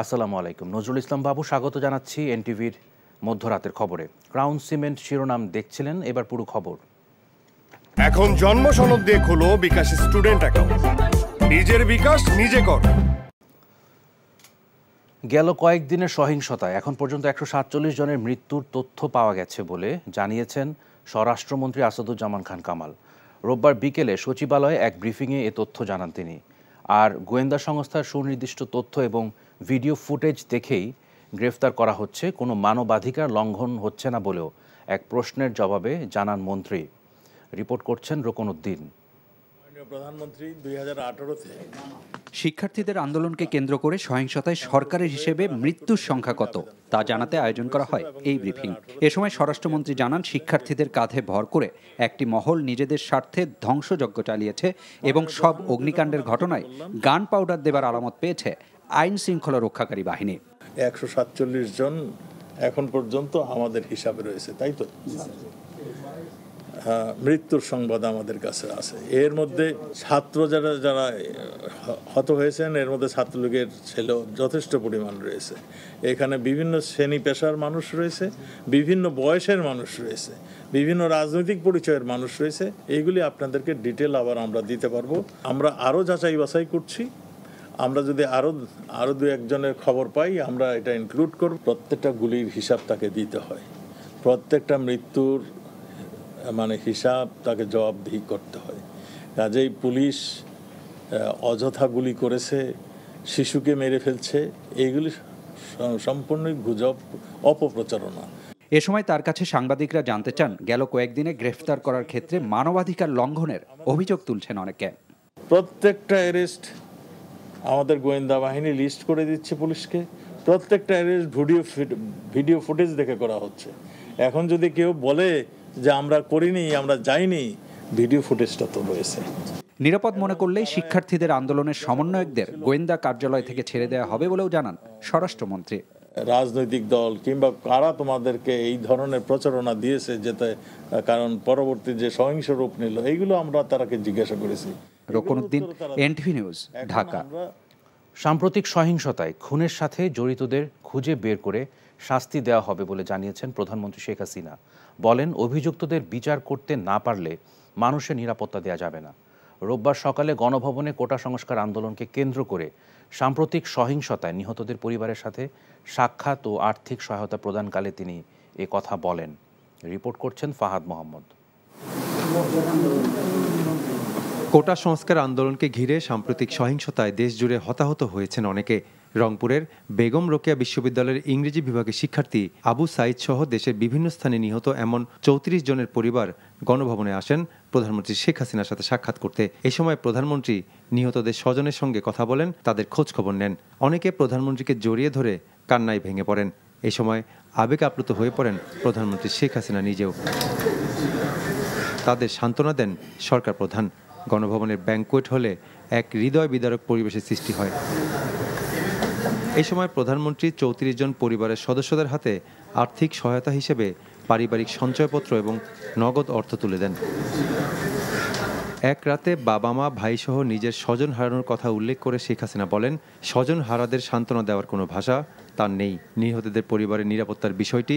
আসসালামু আলাইকুম। নজরুল ইসলাম বাবু স্বাগত জানাচ্ছি এনটিভির মধ্যরাতের খবরে। ক্রাউন সিমেন্ট শিরোনাম দেখছিলেন, এবার পুরো খবর। এখন জন্ম সনদ দিয়ে খোলো বিকাশ স্টুডেন্ট অ্যাকাউন্ট। নিজের বিকাশ নিজে কর। গেল কয়েকদিনের সহিংসতায় এখন পর্যন্ত 147 জনের মৃত্যুর তথ্য পাওয়া গেছে বলে জানিয়েছেন স্বরাষ্ট্রমন্ত্রী আসাদুজ্জামান খান কামাল। রোববার বিকেলে সচিবালয়ে এক ব্রিফিংয়ে এ তথ্য জানান তিনি। আর গোয়েন্দা সংস্থার সুনির্দিষ্ট তথ্য এবং ভিডিও ফুটেজ দেখেই গ্রেফতার করা হচ্ছে, কোনো মানবাধিকার লঙ্ঘন হচ্ছে না বলেও এক প্রশ্নের জবাবে জানান মন্ত্রী। রিপোর্ট করছেন রোকনউদ্দিন। প্রধানমন্ত্রী 2018-তে শিক্ষার্থীদের আন্দোলনকে কেন্দ্র করে সহিংসতায় সরকারের হিসেবে মৃত্যুর সংখ্যা কত তা জানাতে আয়োজন করা হয় এই ব্রিফিং। এ সময় স্বরাষ্ট্রমন্ত্রী জানান, শিক্ষার্থীদের কাঁধে ভর করে একটি মহল নিজেদের স্বার্থে ধ্বংসযজ্ঞ চালিয়েছে এবং সব অগ্নিকাণ্ডের ঘটনায় গান পাউডার দেবার আলামত পেয়েছে আইন শৃঙ্খলা রক্ষাকারী বাহিনী। 147 জন এখন পর্যন্ত আমাদের হিসাবে রয়েছে, তাই তো? মৃত্যুর সংবাদ আমাদের কাছে আছে। এর মধ্যে ছাত্র যারা হত হয়েছেন, এর মধ্যে ছাত্রলীগের ছেলেও যথেষ্ট পরিমাণ রয়েছে। এখানে বিভিন্ন শ্রেণী পেশার মানুষ রয়েছে, বিভিন্ন বয়সের মানুষ রয়েছে, বিভিন্ন রাজনৈতিক পরিচয়ের মানুষ রয়েছে। এইগুলি আপনাদেরকে ডিটেল আবার আমরা দিতে পারবো। আমরা আরও যাচাই বাছাই করছি। আমরা যদি আরও দু একজনের খবর পাই, আমরা এটা ইনক্লুড করব। প্রত্যেকটা গুলির হিসাব তাকে দিতে হয়, প্রত্যেকটা মৃত্যুর হিসাব তাকে জবাবদিহি করতে হয়। কাজেই পুলিশ অযথা গুলি করেছে, শিশুকে মেরে ফেলছে, এইগুলি সম্পূর্ণই গুজব, অপপ্রচারণা। এ সময় তার কাছে সাংবাদিকরা জানতে চান, গেল কয়েকদিনে গ্রেফতার করার ক্ষেত্রে মানবাধিকার লঙ্ঘনের অভিযোগ তুলছেন অনেকে। প্রত্যেকটা অ্যারেস্ট আমাদের গোয়েন্দা বাহিনী লিস্ট করে দিচ্ছে পুলিশকে। প্রত্যেকটা অ্যারেস্ট ভিডিও ফুটেজ দেখে করা হচ্ছে। এখন যদি কেউ বলে যে আমরা করিনি, আমরা যাইনি, ভিডিও ফুটেজটা তো রয়েছে। নিরাপদ মনে করলেই শিক্ষার্থীদের আন্দোলনের সমন্বয়কদের গোয়েন্দা কার্যালয় থেকে ছেড়ে দেওয়া হবে বলেও জানান স্বরাষ্ট্রমন্ত্রী। রাজনৈতিক দল কিংবা কারা তোমাদেরকে এই ধরনের প্রচারণা দিয়েছে, যেতে কারণ পরবর্তী যে সহিংস রূপ নিল, এইগুলো আমরা তারাকে জিজ্ঞাসা করেছি। Rokonuddin, NTV news, Dhaka. সাম্প্রতিক সহিংসতায় খুনের সাথে জড়িতদের খুঁজে বের করে শাস্তি দেওয়া হবে বলে জানিয়েছেন প্রধানমন্ত্রী শেখ হাসিনা। বলেন, অভিযুক্তদের বিচার করতে না পারলে মানুষের নিরাপত্তা দেওয়া যাবে না। রোববার সকালে গণভবনে কোটা সংস্কার আন্দোলনকে কেন্দ্র করে সাম্প্রতিক সহিংসতায় নিহতদের পরিবারের সাথে সাক্ষাৎ ও আর্থিক সহায়তা প্রদানকালে তিনি এ কথা বলেন। রিপোর্ট করছেন ফাহাদ মোহাম্মদ। কোটা সংস্কার আন্দোলনকে ঘিরে সাম্প্রতিক সহিংসতায় দেশজুড়ে হতাহত হয়েছেন অনেকে। রংপুরের বেগম রোকেয়া বিশ্ববিদ্যালয়ের ইংরেজি বিভাগের শিক্ষার্থী আবু সাইদ সহ দেশের বিভিন্ন স্থানে নিহত এমন 34 জনের পরিবার গণভবনে আসেন প্রধানমন্ত্রী শেখ হাসিনার সাথে সাক্ষাৎ করতে। এ সময় প্রধানমন্ত্রী নিহতদের স্বজনের সঙ্গে কথা বলেন, তাদের খোঁজ খবর নেন। অনেকে প্রধানমন্ত্রীকে জড়িয়ে ধরে কান্নায় ভেঙে পড়েন। এ সময় আবেগ আপ্লুত হয়ে পড়েন প্রধানমন্ত্রী শেখ হাসিনা নিজেও। তাদের সান্ত্বনা দেন সরকার প্রধান। গণভবনের ব্যাংকুয়েট হলে এক হৃদয় বিদারক পরিবেশের সৃষ্টি হয়। এই সময় প্রধানমন্ত্রী 34 জন পরিবারের সদস্যদের হাতে আর্থিক সহায়তা হিসেবে পারিবারিক সঞ্চয়পত্র এবং নগদ অর্থ তুলে দেন। এক রাতে বাবা মা ভাইসহ নিজের স্বজন হারানোর কথা উল্লেখ করে শেখ হাসিনা বলেন, স্বজন হারাদের সান্ত্বনা দেওয়ার কোনো ভাষা তার নেই। নিহতদের পরিবারের নিরাপত্তার বিষয়টি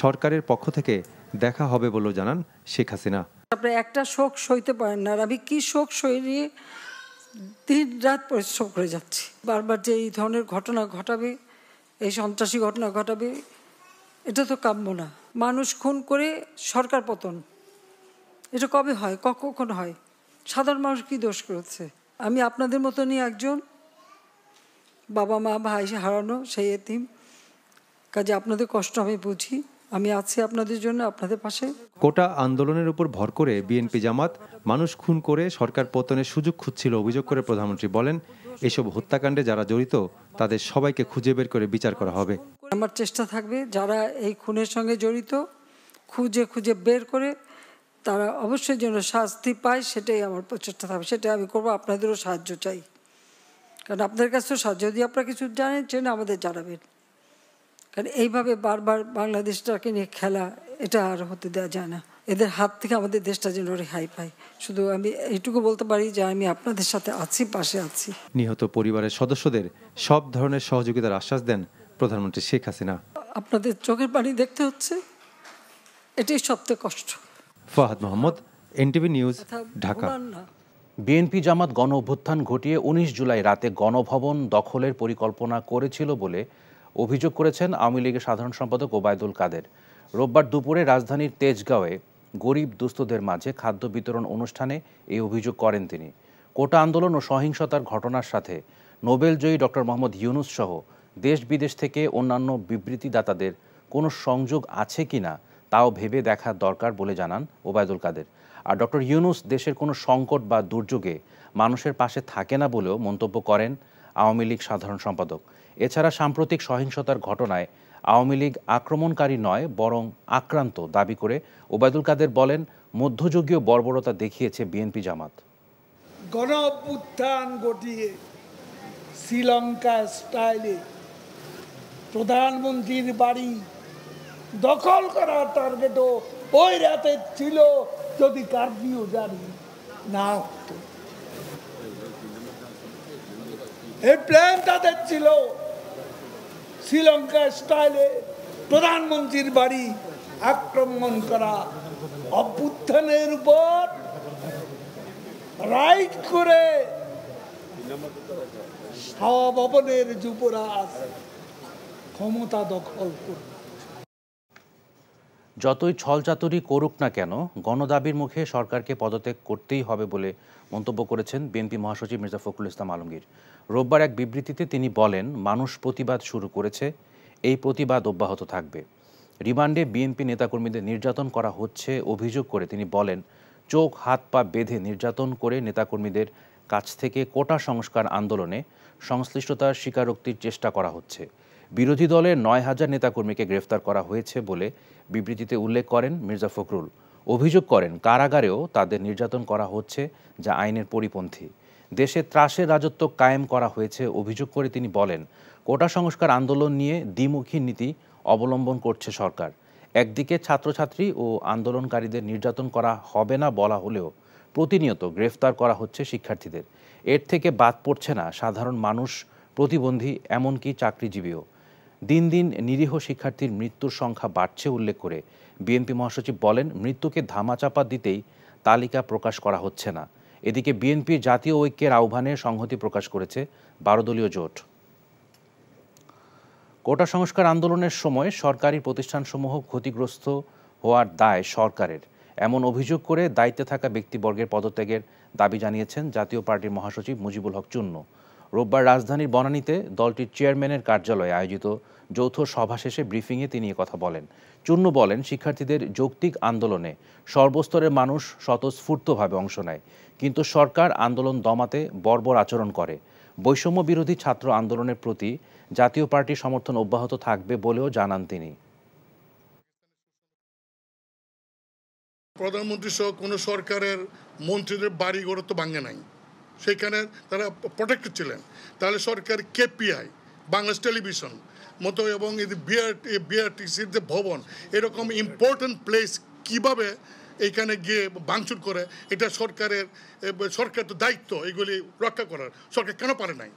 সরকারের পক্ষ থেকে দেখা হবে বলেও জানান শেখ হাসিনা। আপনি একটা শোক সইতে পারেন না, আমি কি শোক সইয়ে দিন রাত পরিশ্রম করে যাচ্ছি। বারবার যে এই ধরনের ঘটনা ঘটাবে, এই সন্ত্রাসী ঘটনা ঘটাবে, এটা তো কাম্য না। মানুষ খুন করে সরকার পতন, এটা কবে হয়, কখন হয়? সাধারণ মানুষ কি দোষ করেছে? আমি আপনাদের মতনই একজন, বাবা মা ভাই হারানো সেই এতিম। কাজে আপনাদের কষ্ট আমি বুঝি, আমি আছি আপনাদের জন্য, আপনাদের পাশে। কোটা আন্দোলনের উপর ভর করে বিএনপি জামাত মানুষ খুন করে সরকার পতনের সুযোগ খুঁজছিল অভিযোগ করে প্রধানমন্ত্রী বলেন, এসব হত্যাকাণ্ডে যারা জড়িত তাদের সবাইকে খুঁজে বের করে বিচার করা হবে। আমার চেষ্টা থাকবে যারা এই খুনের সঙ্গে জড়িত খুঁজে বের করে তারা অবশ্যই যেন শাস্তি পায়, সেটাই আমার প্রচেষ্টা থাকবে, সেটাই আমি করবো। আপনাদেরও সাহায্য চাই, কারণ আপনাদের কাছেও সাহায্য, যদি আপনারা কিছু জানেন আমাদের জানাবেন। কারণ এইভাবে বারবার বাংলাদেশটাকে নিয়ে খেলা, এটা আর হতে দেওয়া যায় না। এদের হাত থেকে আমাদের দেশটা যেন রেহাই পায়। শুধু আমি এইটুকু বলতে পারি যে আমি আপনাদের সাথে আছি, পাশে আছি। নিহত পরিবারের সদস্যদের সব ধরনের সহযোগিতার আশ্বাস দেন প্রধানমন্ত্রী শেখ হাসিনা। আপনাদের চোখের পানি দেখতে হচ্ছে, এটাই সবচেয়ে কষ্ট। Fahad Mohammad, NTV news, Dhaka. BNP Jamaat গণ অভ্যুত্থান ঘটিয়ে 19 জুলাই রাতে গণভবন দখলের পরিকল্পনা করেছিল বলে অভিযোগ করেছেন আওয়ামী লীগের সাধারণ সম্পাদক ওবায়দুল কাদের। রোববার দুপুরে রাজধানীর তেজগাঁওয়ে গরিব দুস্থদের মাঝে খাদ্য বিতরণ অনুষ্ঠানে এই অভিযোগ করেন তিনি। কোটা আন্দোলন ও সহিংসতার ঘটনার সাথে নোবেলজয়ী ডক্টর মোহাম্মদ ইউনূস সহ দেশ বিদেশ থেকে অন্যান্য বিবৃতিদাতাদের কোনো সংযোগ আছে কিনা তাও ভেবে দেখা দরকার বলে জানান ওবায়দুল কাদের। আর ডক্টর ইউনূস দেশের কোনো সংকট বা দুর্যোগে মানুষের পাশে থাকে না বলেও মন্তব্য করেন আওয়ামী লীগ সাধারণ সম্পাদক। এছাড়া সাম্প্রতিক সহিংসতার ঘটনায় আওয়ামী লীগ আক্রমণকারী নয় বরং আক্রান্ত দাবি করে ওবায়দুল কাদের বলেন, মধ্যযুগীয় বর্বরতা দেখিয়েছে বিএনপি জামাত। গণ অভ্যুত্থান ঘটিয়ে শ্রীলঙ্কা স্টাইলে প্রধানমন্ত্রীর বাড়ি দখল করার টার্গেটও ওই রাতে ছিল, যদি কারফিউ জারি না হতো। এই প্ল্যান তাদের ছিল শ্রীলঙ্কা স্টাইলে প্রধানমন্ত্রীর বাড়ি আক্রমণ করা, অভ্যুত্থানের উপর রাইড করে হাওয়া ভবনের যুবরাজ ক্ষমতা দখল করবে। যতই ছলচাতুরি করুক না কেন গণদাবির মুখে সরকারকে পদত্যাগ করতেই হবে বলে মন্তব্য করেছেন বিএনপি মহাসচিব মির্জা ফখরুল ইসলাম আলমগীর। রোববার এক বিবৃতিতে তিনি বলেন, মানুষ প্রতিবাদ শুরু করেছে, এই প্রতিবাদ অব্যাহত থাকবে। রিমান্ডে বিএনপি নেতাকর্মীদের নির্যাতন করা হচ্ছে অভিযোগ করে তিনি বলেন, চোখ হাত পা বেঁধে নির্যাতন করে নেতাকর্মীদের কাছ থেকে কোটা সংস্কার আন্দোলনে সংশ্লিষ্টতার স্বীকারোক্তির চেষ্টা করা হচ্ছে। বিরোধী দলের 9,000 নেতাকর্মীকে গ্রেফতার করা হয়েছে বলে বিবৃতিতে উল্লেখ করেন মির্জা ফখরুল। অভিযোগ করেন, কারাগারেও তাদের নির্যাতন করা হচ্ছে, যা আইনের পরিপন্থী। দেশে ত্রাসের রাজত্ব কায়েম করা হয়েছে অভিযোগ করে তিনি বলেন, কোটা সংস্কার আন্দোলন নিয়ে দ্বিমুখী নীতি অবলম্বন করছে সরকার। একদিকে ছাত্রছাত্রী ও আন্দোলনকারীদের নির্যাতন করা হবে না বলা হলেও প্রতিনিয়ত গ্রেফতার করা হচ্ছে শিক্ষার্থীদের। এর থেকে বাদ পড়ছে না সাধারণ মানুষ, প্রতিবন্ধী, এমনকি চাকরিজীবীও। দিন দিন নিরীহ শিক্ষার্থীর মৃত্যুর সংখ্যা বাড়ছে উল্লেখ করে বিএনপি মহাসচিব বলেন, মৃত্যুকে ধামাচাপা দিতেই তালিকা প্রকাশ করা হচ্ছে না। এদিকে বিএনপির জাতীয় ঐক্যের আহ্বানে সংহতি প্রকাশ করেছে 12 দলীয় জোট। কোটা সংস্কার আন্দোলনের সময় সরকারি প্রতিষ্ঠানসমূহ ক্ষতিগ্রস্ত হওয়ার দায় সরকারের, এমন অভিযোগ করে দায়িত্বে থাকা ব্যক্তিবর্গের পদত্যাগের দাবি জানিয়েছেন জাতীয় পার্টির মহাসচিব মুজিবুল হক চুন্নু। রোববার রাজধানীর বনানীতে দলটির চেয়ারম্যানের কার্যালয়ে আয়োজিত যৌথ সভা শেষে ব্রিফিংয়ে তিনি কথা বলেন। চুন্নু বলেন, শিক্ষার্থীদের যৌক্তিক আন্দোলনে সর্বস্তরের মানুষ স্বতঃস্ফূর্তভাবে অংশ নেয়, কিন্তু সরকার আন্দোলন দমাতে বর্বর আচরণ করে। বৈষম্য বিরোধী ছাত্র আন্দোলনের প্রতি জাতীয় পার্টির সমর্থন অব্যাহত থাকবে বলেও জানান তিনি। প্রধানমন্ত্রী সহ কোনো সরকারের মন্ত্রীদের বাড়িঘর তো ভাঙে নাই, সেখানে তারা প্রোটেক্টেড ছিলেন। তাহলে সরকার কেপিআই, বাংলাদেশ টেলিভিশন মতো এবং বিআরটিসির যে ভবন, এরকম ইম্পর্টেন্ট প্লেস কিভাবে এইখানে গিয়ে ভাঙচুর করে, এটা সরকার তো দায়িত্ব এগুলি রক্ষা করার। সরকার কেন পারে নাই?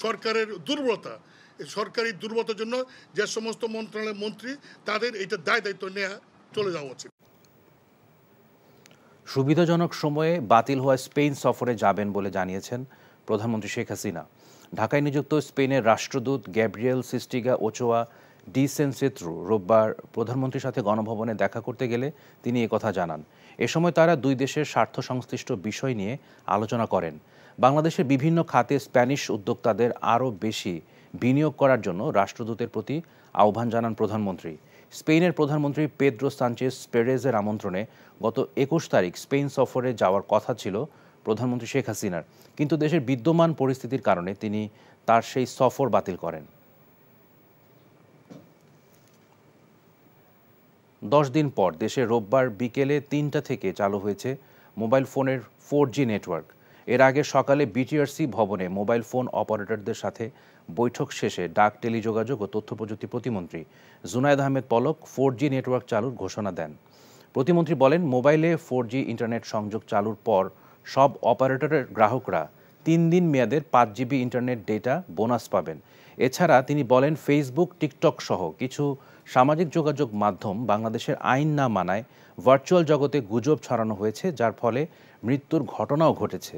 সরকারের দুর্বলতা, সরকারি দুর্বলতার জন্য যে সমস্ত মন্ত্রণালয়ের মন্ত্রী তাদের এটা দায়িত্ব নেওয়া চলে যাওয়া উচিত। সুবিধাজনক সময়ে বাতিল হওয়া স্পেন সফরে যাবেন বলে জানিয়েছেন প্রধানমন্ত্রী শেখ হাসিনা। ঢাকায় নিযুক্ত স্পেনের রাষ্ট্রদূত গ্যাব্রিয়েল সিস্টিগা ওচোয়া ডি সেনসেত্রু রোববার প্রধানমন্ত্রীর সাথে গণভবনে দেখা করতে গেলে তিনি একথা জানান। এ সময় তারা দুই দেশের স্বার্থ সংশ্লিষ্ট বিষয় নিয়ে আলোচনা করেন। বাংলাদেশের বিভিন্ন খাতে স্প্যানিশ উদ্যোক্তাদের আরও বেশি বিনিয়োগ করার জন্য রাষ্ট্রদূতের প্রতি আহ্বান জানান প্রধানমন্ত্রী। স্পেনের প্রধানমন্ত্রী পেদ্রো সানচেস পেরেজের আমন্ত্রণে গত 21 তারিখ স্পেন সফরে যাওয়ার কথা ছিল প্রধানমন্ত্রী শেখ হাসিনার, কিন্তু দেশের বিদ্যমান পরিস্থিতির কারণে তিনি তার সেই সফর বাতিল করেন। 10 দিন পর দেশে রোববার বিকেলে 3টা থেকে চালু হয়েছে মোবাইল ফোনের 4G নেটওয়ার্ক। এর আগে সকালে বিটিআরসি ভবনে মোবাইল ফোন অপারেটরদের সাথে বৈঠক শেষে ডাক, টেলিযোগাযোগ ও তথ্য প্রযুক্তি প্রতিমন্ত্রী জুনায়েদ আহমেদ পলক 4G নেটওয়ার্ক চালুর ঘোষণা দেন। প্রতিমন্ত্রী বলেন, মোবাইলে 4G ইন্টারনেট সংযোগ চালুর পর সব অপারেটরের গ্রাহকরা 3 দিন মেয়াদের 5 GB ইন্টারনেট ডেটা বোনাস পাবেন। এছাড়া তিনি বলেন, ফেসবুক, টিকটক সহ কিছু সামাজিক যোগাযোগ মাধ্যম বাংলাদেশের আইন না মানায় ভার্চুয়াল জগতে গুজব ছড়ানো হয়েছে, যার ফলে মৃত্যুর ঘটনাও ঘটেছে।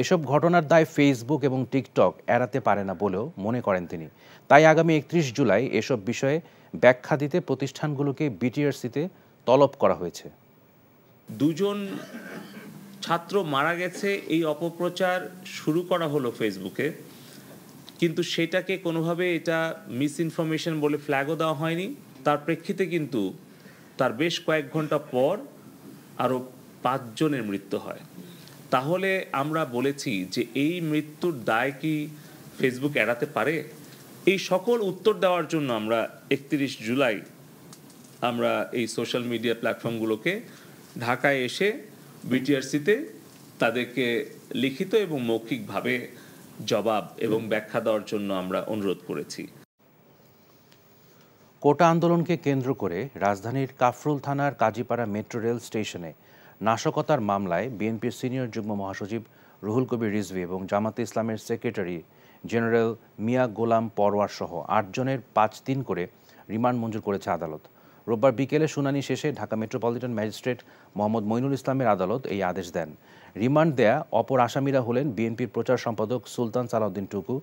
এসব ঘটনার দায় ফেসবুক এবং টিকটক এড়াতে পারে না বলেও মনে করেন তিনি। তাই আগামী 31 জুলাই এসব বিষয়ে ব্যাখ্যা দিতে প্রতিষ্ঠানগুলোকে বিটিআরসিতে তলব করা হয়েছে। 2 জন ছাত্র মারা গেছে, এই অপপ্রচার শুরু করা হলো ফেসবুকে, কিন্তু সেটাকে কোনোভাবে এটা মিস ইনফরমেশন বলে ফ্ল্যাগও দেওয়া হয়নি। তার প্রেক্ষিতে কিন্তু তার বেশ কয়েক ঘন্টা পর আরও 5 জনের মৃত্যু হয়। তাহলে আমরা বলেছি যে এই মৃত্যুর দায় কি ফেসবুক এড়াতে পারে? এই সকল উত্তর দেওয়ার জন্য আমরা 31 জুলাই আমরা এই সোশ্যাল মিডিয়া প্ল্যাটফর্মগুলোকে ঢাকায় এসে বিটিআরসিতে তাদেরকে লিখিত এবং মৌখিকভাবে জবাব এবং ব্যাখ্যা দেওয়ার জন্য আমরা অনুরোধ করেছি। কোটা আন্দোলনকে কেন্দ্র করে রাজধানীর কাফরুল থানার কাজীপাড়া মেট্রো রেল স্টেশনে নাশকতার মামলায় বিএনপির সিনিয়র যুগ্ম মহাসচিব রুহুল কবির রিজভী এবং জামাতে ইসলামের সেক্রেটারি জেনারেল মিয়া গোলাম পরওয়ার সহ 8 জনের 5 দিন করে রিমান্ড মঞ্জুর করেছে আদালত। রোববার বিকেলে শুনানি শেষে ঢাকা মেট্রোপলিটন ম্যাজিস্ট্রেট মোহাম্মদ মইনুল ইসলামের আদালত এই আদেশ দেন। রিমান্ড দেয়া অপর আসামিরা হলেন বিএনপির প্রচার সম্পাদক সুলতান সালাউদ্দিন টুকু,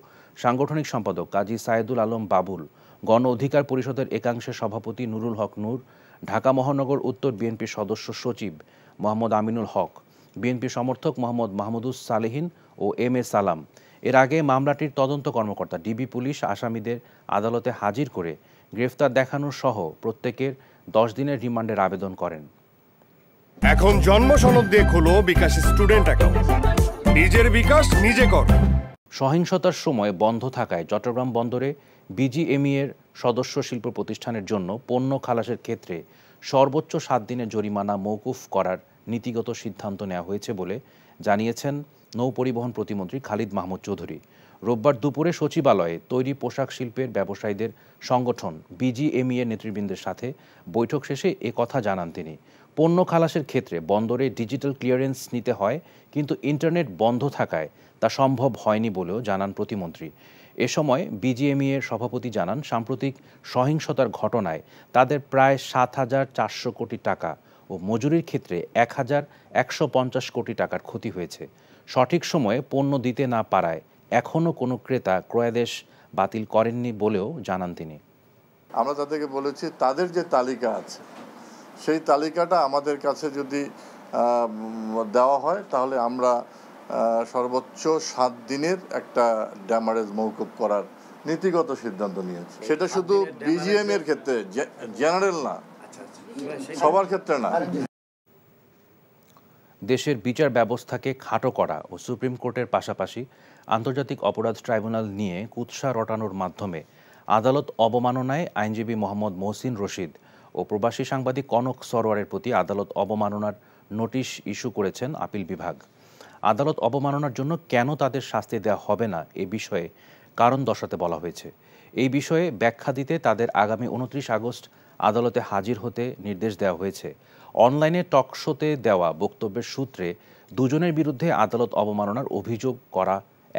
সাংগঠনিক সম্পাদক কাজী সায়েদুল আলম বাবুল, গণ অধিকার পরিষদের একাংশের সভাপতি নুরুল হক নূর, ঢাকা মহানগর উত্তর বিএনপির সদস্য সচিব মোহাম্মদ আমিনুল হক, বিএনপি সমর্থক মোহাম্মদ মাহমুদুস সালেহিন ও এম এ সালাম। এর আগে মামলাটির তদন্ত কর্মকর্তা ডিবি পুলিশ আসামিদের আদালতে হাজির করে গ্রেফতার দেখানো সহ প্রত্যেকের 10 দিনের রিমান্ডের আবেদন করেন। এখন জন্ম সনদ দিয়ে খোলো বিকাশ স্টুডেন্ট অ্যাকাউন্ট। নিজের বিকাশ নিজে কর। সহিংসতার সময় বন্ধ থাকায় চট্টগ্রাম বন্দরে বিজিএমইএ এর সদস্য শিল্প প্রতিষ্ঠানের জন্য পণ্য খালাসের ক্ষেত্রে সর্বোচ্চ 7 দিনের জরিমানা মওকুফ করার নীতিগত সিদ্ধান্ত নেওয়া হয়েছে বলে জানিয়েছেন নৌপরিবহন প্রতিমন্ত্রী খালিদ মাহমুদ চৌধুরী। রোববার দুপুরে সচিবালয়ে তৈরি পোশাক শিল্পের ব্যবসায়ীদের সংগঠন বিজিএমইএ নেতৃবৃন্দের সাথে বৈঠক শেষে কথা জানান তিনি। পণ্য খালাসের ক্ষেত্রে বন্দরে ডিজিটাল ক্লিয়ারেন্স নিতে হয়, কিন্তু ইন্টারনেট বন্ধ থাকায় তা সম্ভব হয়নি বলেও জানান প্রতিমন্ত্রী। এ সময় বিজিএমইএ এর সভাপতি জানান, সাম্প্রতিক সহিংসতার ঘটনায় তাদের প্রায় 7,400 কোটি টাকা ও মজুরির ক্ষেত্রে 1,150 কোটি টাকার ক্ষতি হয়েছে। সঠিক সময়ে পণ্য দিতে না পারায় এখনও কোনো ক্রেতা ক্রয়াদেশ বাতিল করেননি বলেও জানান তিনি। আমরা তাদেরকে বলেছি তাদের যে তালিকা আছে সেই তালিকাটা আমাদের কাছে যদি দেওয়া হয় তাহলে আমরা সর্বোচ্চ 7 দিনের একটা ড্যামারেজ মওকুফ করার নীতিগত সিদ্ধান্ত নিয়েছি। সেটা শুধু বিজিএম এর ক্ষেত্রে, জেনারেল না, সবার ক্ষেত্রে না। দেশের বিচার ব্যবস্থাকে খাটো করা ও সুপ্রিম কোর্টের পাশাপাশি আন্তর্জাতিক অপরাধ ট্রাইব্যুনাল নিয়ে কুৎসা রটানোর মাধ্যমে আদালত অবমাননায় আইনজীবী মোহাম্মদ মহসিন রশিদ ও প্রবাসী সাংবাদিক কনক সরোয়ারের প্রতি আদালত অবমাননার নোটিশ ইস্যু করেছেন আপিল বিভাগ। আদালত অবমাননার জন্য কেন তাদের শাস্তি দেওয়া হবে না এ বিষয়ে কারণ দর্শাতে বলা হয়েছে। এই বিষয়ে ব্যাখ্যা দিতে তাদের আগামী 29 আগস্ট আদালতে হাজির হতে নির্দেশ দেওয়া হয়েছে। অনলাইনে টক শোতে দেওয়া বক্তব্যের সূত্রে দুজনের বিরুদ্ধে আদালত অবমাননার অভিযোগ করা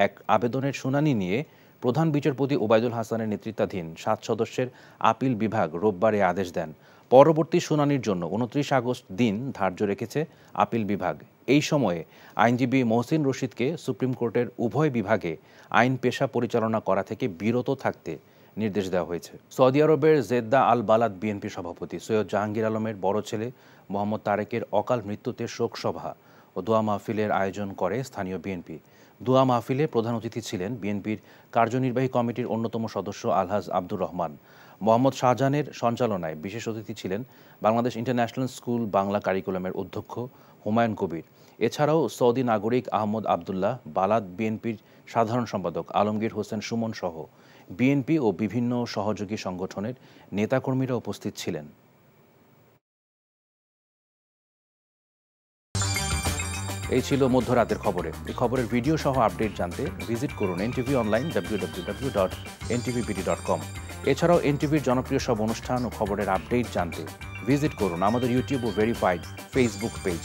এক আবেদনের শুনানি নিয়ে প্রধান বিচারপতি ওবায়দুল হাসানের নেতৃত্বাধীন 7 সদস্যের আপিল বিভাগ রোববার এ আদেশ দেন। পরবর্তী শুনানির জন্য 29 আগস্ট দিন ধার্য রেখেছে আপিল বিভাগ। এই সময়ে আইনজীবী মহসিন রশিদকে সুপ্রিম কোর্টের উভয় বিভাগে আইন পেশা পরিচালনা করা থেকে বিরত থাকতে নির্দেশ দেওয়া হয়েছে। সৌদি আরবের জেদ্দা আল বালাদ বিএনপি সভাপতি সৈয়দ জাহাঙ্গীর আলমের বড় ছেলে মোহাম্মদ তারেকের অকাল মৃত্যুতে শোক সভা ও দোয়া মাহফিলের আয়োজন করে স্থানীয় বিএনপি। দোয়া মাহফিলে প্রধান অতিথি ছিলেন বিএনপির কার্যনির্বাহী কমিটির অন্যতম সদস্য আলহাজ আব্দুর রহমান। মোহাম্মদ শাহজাহানের সঞ্চালনায় বিশেষ অতিথি ছিলেন বাংলাদেশ ইন্টারন্যাশনাল স্কুল বাংলা কারিকুলামের অধ্যক্ষ হুমায়ুন কবির। এছাড়াও সৌদি নাগরিক আহমদ আবদুল্লাহ, বালাদ বিএনপির সাধারণ সম্পাদক আলমগীর হোসেন সুমন সহ বিএনপি ও বিভিন্ন সহযোগী সংগঠনের নেতাকর্মীরা উপস্থিত ছিলেন। এই ছিল মধ্যরাতের খবরে। এই খবরের ভিডিও সহ আপডেট জানতে ভিজিট করুন এনটিভি অনলাইন www.ntvbd.com। এছাড়াও এনটিভির জনপ্রিয় সব অনুষ্ঠান ও খবরের আপডেট জানতে ভিজিট করুন আমাদের ইউটিউব ও ভেরিফাইড ফেসবুক পেজ।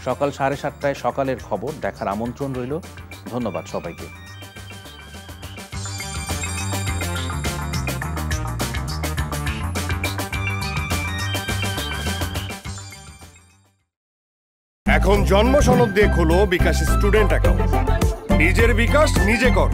সকাল 7:30টায় সকালের খবর দেখার আমন্ত্রণ রইল। ধন্যবাদ সবাইকে। এখন জন্ম সনদ দিয়ে খোলো বিকাশ স্টুডেন্ট অ্যাকাউন্ট। নিজের বিকাশ নিজে কর।